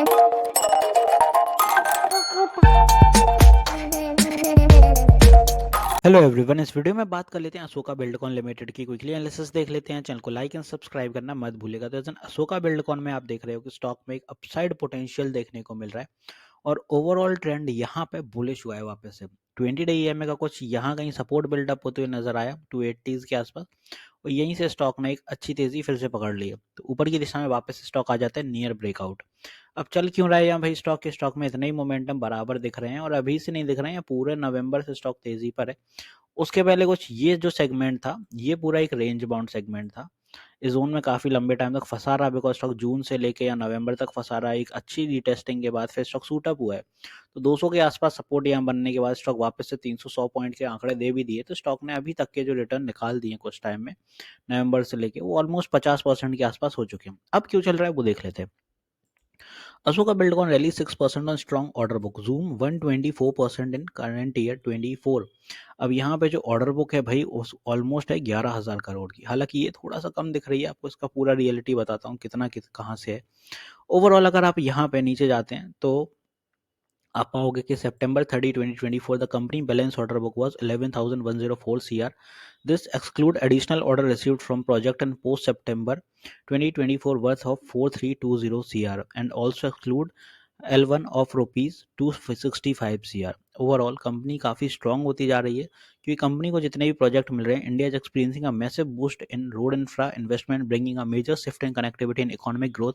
Hello everyone, इस video में बात कर लेते हैं अशोका बिल्डकॉन लिमिटेड की क्विकली एनालिसिस देख लेते हैं। चैनल को लाइक एंड सब्सक्राइब करना मत भूलिएगा। तो अशोका बिल्डकॉन में आप देख रहे हो कि स्टॉक में एक अपसाइड पोटेंशियल देखने को मिल रहा है और ओवरऑल ट्रेंड यहाँ पे बुलिश हुआ है। वापस से 20 डे ईएमए का कुछ यहाँ कहीं सपोर्ट बिल्डअप होते हुए नजर आया 280s के आसपास और यहीं से स्टॉक ने एक अच्छी तेजी फिर से पकड़ ली है। तो ऊपर की दिशा में वापस स्टॉक आ जाता है नियर ब्रेकआउट। अब चल क्यों रहा है यहाँ भाई स्टॉक में इतने ही मोमेंटम बराबर दिख रहे हैं और अभी से नहीं दिख रहे हैं, पूरे नवंबर से स्टॉक तेजी पर है। उसके पहले कुछ ये जो सेगमेंट था ये पूरा एक रेंज बाउंड सेगमेंट था। इस जोन में काफी लंबे टाइम तक फंसा रहा, बिकॉज स्टॉक जून से लेके या नवंबर तक फंसा रहा। एक अच्छी रीटेस्टिंग के बाद फिर स्टॉक सूट अप हुआ है। तो 200 के आसपास सपोर्ट यहाँ बनने के बाद स्टॉक वापस से 300 पॉइंट के आंकड़े दे भी दिए। तो स्टॉक ने अभी तक के जो रिटर्न निकाल दिए कुछ टाइम में नवंबर से लेके वो ऑलमोस्ट 50% के आसपास हो चुके हैं। अब क्यों चल रहा है वो देख लेते हैं। Ashoka Buildcon rally 6% on strong order book. Zoom 124% in current year 24. अब यहाँ पे जो ऑर्डर बुक है भाई उस ऑलमोस्ट है 11,000 करोड़ की। हालांकि ये थोड़ा सा कम दिख रही है, आपको इसका पूरा रियलिटी बताता हूँ कितना कहाँ से है। ओवरऑल अगर आप यहाँ पे नीचे जाते हैं तो आप पाओगे कि September 30, 2024 the company balance order book was 11,104 CR. This exclude additional order received from project and post September 2024 worth of 4,320 CR and also exclude L1 of rupees 265 CR. Overall company काफ़ी स्ट्रांग होती जा रही है क्योंकि company को जितने भी project मिल रहे हैं, India is experiencing a massive boost in road infra investment bringing a major shift in connectivity and economic growth.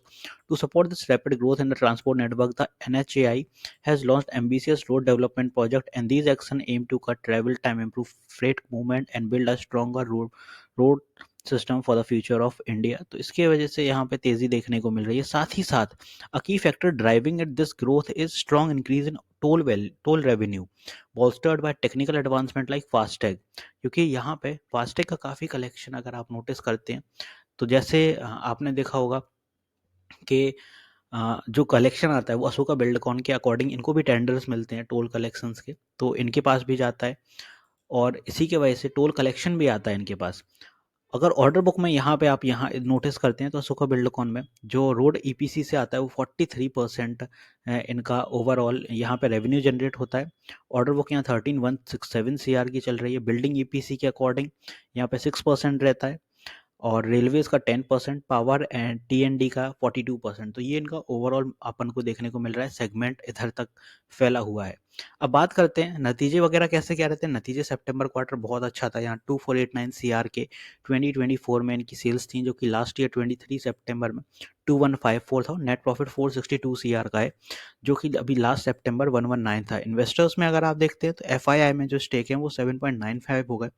To support this rapid growth in the transport network, the NHAI has launched ambitious road development project and these actions aim to cut travel time, improve freight movement and build a stronger road system for the future of India. तो इसके वजह से यहाँ पे तेजी देखने को मिल रही है. साथ ही साथ अ की factor driving at this growth is strong increase in toll revenue bolstered by technical advancement like FASTag. क्योंकि यहाँ पे फास्टैग का काफ़ी कलेक्शन अगर आप नोटिस करते हैं तो जैसे आपने देखा होगा कि जो कलेक्शन आता है वो अशोका बिल्डकॉन के अकॉर्डिंग इनको भी टेंडर्स मिलते हैं टोल कलेक्शंस के, तो इनके पास भी जाता है और इसी के वजह से टोल कलेक्शन भी आता है इनके पास. अगर ऑर्डर बुक में यहाँ पे आप यहाँ नोटिस करते हैं तो अशोका बिल्डकॉन में जो रोड ईपीसी से आता है वो 43% इनका ओवरऑल यहाँ पे रेवेन्यू जनरेट होता है. ऑर्डर बुक यहाँ 13,167 CR की चल रही है. बिल्डिंग ईपीसी के अकॉर्डिंग यहाँ पे 6% रहता है और रेलवेज का 10%, पावर एंड टी का 42%. तो ये इनका ओवरऑल अपन को देखने को मिल रहा है, सेगमेंट इधर तक फैला हुआ है. अब बात करते हैं नतीजे वगैरह कैसे क्या रहते हैं. नतीजे सितंबर क्वार्टर बहुत अच्छा था. यहाँ 2489 CR के 2024 में इनकी सेल्स थी, जो कि लास्ट ईयर 23 सितंबर में 2154 था. नेट प्रॉफिट 462 CR का है, जो कि अभी लास्ट सितंबर 119 था. इन्वेस्टर्स में अगर आप देखते हैं तो FII में जो स्टेक है वो 7.95 हो गए,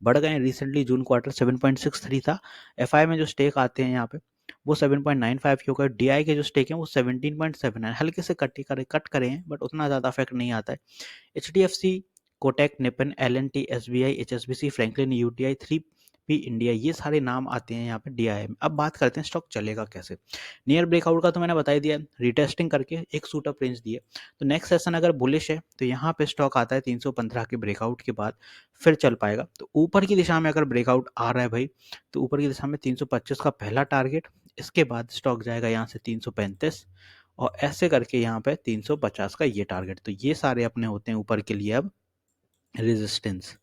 बढ़ गए. रिसेंटली जून क्वार्टर 7.63 था. FI में जो स्टेक आते हैं यहाँ पे वो 7.95 के हो गए. DI के जो स्टेक हैं वो 17.7 है. हल्के से कट करे हैं बट उतना ज़्यादा इफेक्ट नहीं आता है. HDFC, Kotak, Nippon, LNT, SBI, HSBC, Franklin, UTI, 3P India, ये सारे नाम आते हैं यहाँ पे DI में. अब बात करते हैं स्टॉक चलेगा कैसे. नियर ब्रेकआउट का तो मैंने बता ही दिया, रिटेस्टिंग करके एक सूट अप रेंज दिए. तो नेक्स्ट सेशन अगर बुलिश है तो यहाँ पे स्टॉक आता है 315 के ब्रेकआउट के बाद फिर चल पाएगा. तो ऊपर की दिशा में अगर ब्रेकआउट आ रहा है भाई तो ऊपर की दिशा में 325 का पहला टारगेट, इसके बाद स्टॉक जाएगा यहाँ से 335 और ऐसे करके यहाँ पे 350 का ये टारगेट. तो ये सारे अपने होते हैं ऊपर के लिए अब रेजिस्टेंस.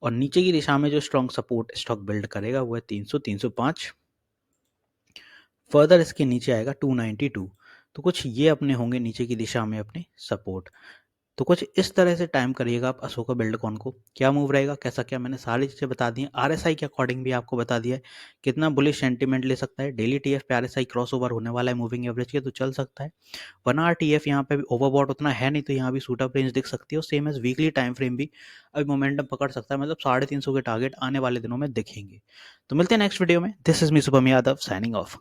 और नीचे की दिशा में जो स्ट्रॉन्ग सपोर्ट स्टॉक बिल्ड करेगा वो है 300, 305. फर्दर इसके नीचे आएगा 292. तो कुछ ये अपने होंगे नीचे की दिशा में अपने सपोर्ट. तो कुछ इस तरह से टाइम करिएगा आप अशोका बिल्डकॉन को. क्या मूव रहेगा कैसा क्या, मैंने सारी चीज़ें बता दी हैं. RSI के अकॉर्डिंग भी आपको बता दिया है कितना बुलिश सेंटीमेंट ले सकता है. डेली TF पे RSI क्रॉस ओवर होने वाला है मूविंग एवरेज के, तो चल सकता है. 1 आवर TF यहाँ पे भी ओवरबॉट उतना है नहीं, तो यहाँ भी सूट अप रेंज दिख सकती है. और same as weekly time frame भी अभी मोमेंटम पकड़ सकता है, मतलब 350 के टारगेट आने वाले दिनों में दिखेंगे. तो मिलते हैं नेक्स्ट वीडियो में. This is me Shubham Yadav signing off.